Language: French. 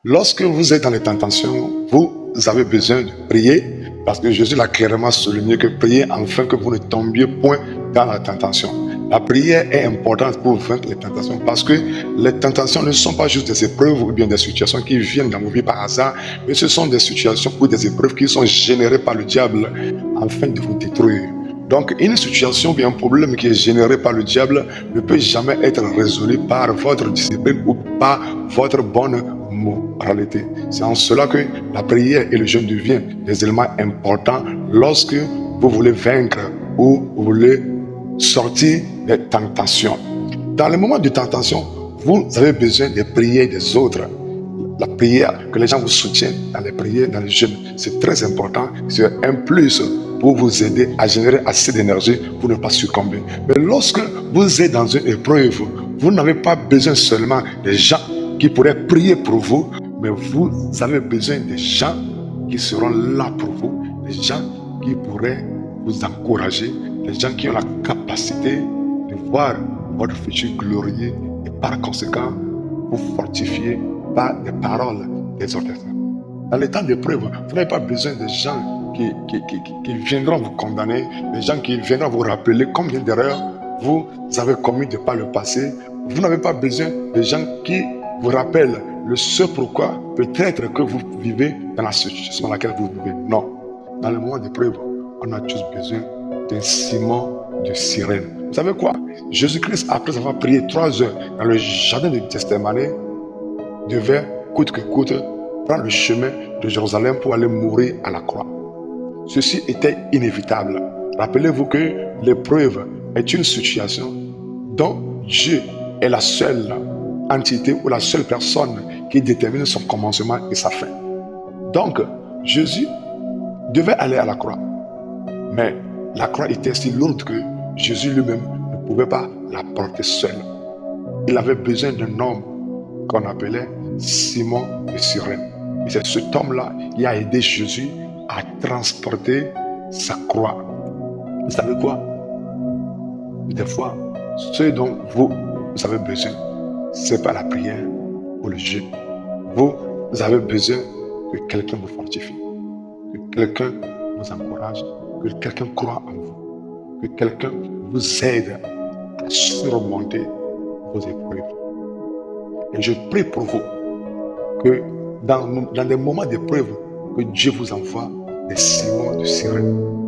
Lorsque vous êtes dans les tentations, vous avez besoin de prier parce que Jésus l'a clairement souligné que priez afin que vous ne tombiez point dans la tentation. La prière est importante pour vaincre les tentations parce que les tentations ne sont pas juste des épreuves ou bien des situations qui viennent dans vos vies par hasard, mais ce sont des situations ou des épreuves qui sont générées par le diable afin de vous détruire. Donc, une situation ou bien un problème qui est généré par le diable ne peut jamais être résolu par votre discipline ou par votre bonne moralité. C'est en cela que la prière et le jeûne deviennent des éléments importants lorsque vous voulez vaincre ou vous voulez sortir des tentations. Dans les moments de tentation, vous avez besoin des prières des autres. La prière, que les gens vous soutiennent dans les prières, dans les jeûnes, c'est très important. C'est un plus pour vous aider à générer assez d'énergie pour ne pas succomber. Mais lorsque vous êtes dans une épreuve, vous n'avez pas besoin seulement des gens qui pourraient prier pour vous, mais vous avez besoin des gens qui seront là pour vous, des gens qui pourraient vous encourager, des gens qui ont la capacité de voir votre futur glorieux et par conséquent vous fortifier par des paroles d'exhortation. Dans les temps d'épreuve, vous n'avez pas besoin de gens qui viendront vous condamner, des gens qui viendront vous rappeler combien d'erreurs vous avez commis de par le passé. Vous n'avez pas besoin de gens qui vous rappellent le ce pourquoi peut-être que vous vivez dans la situation dans laquelle vous vivez. Non. Dans le moment d'épreuve, on a tous besoin d'un Simon de Cyrène. Vous savez quoi? Jésus-Christ, après avoir prié 3 heures dans le jardin de Gethsémani, devait, coûte que coûte, prendre le chemin de Jérusalem pour aller mourir à la croix. Ceci était inévitable. Rappelez-vous que l'épreuve est une situation dont Dieu est la seule entité ou la seule personne qui détermine son commencement et sa fin. Donc, Jésus devait aller à la croix. Mais la croix était si lourde que Jésus lui-même ne pouvait pas la porter seul. Il avait besoin d'un homme qu'on appelait Simon de Cyrène. Et c'est cet homme-là qui a aidé Jésus à transporter sa croix. Vous savez quoi? Des fois, ce dont vous avez besoin, ce n'est pas la prière ou le jeûne. Vous avez besoin que quelqu'un vous fortifie, que quelqu'un vous encourage, que quelqu'un croit en vous, que quelqu'un vous aide à surmonter vos épreuves. Et je prie pour vous que dans des moments d'épreuve, que Dieu vous envoie des Simons de Cyrène,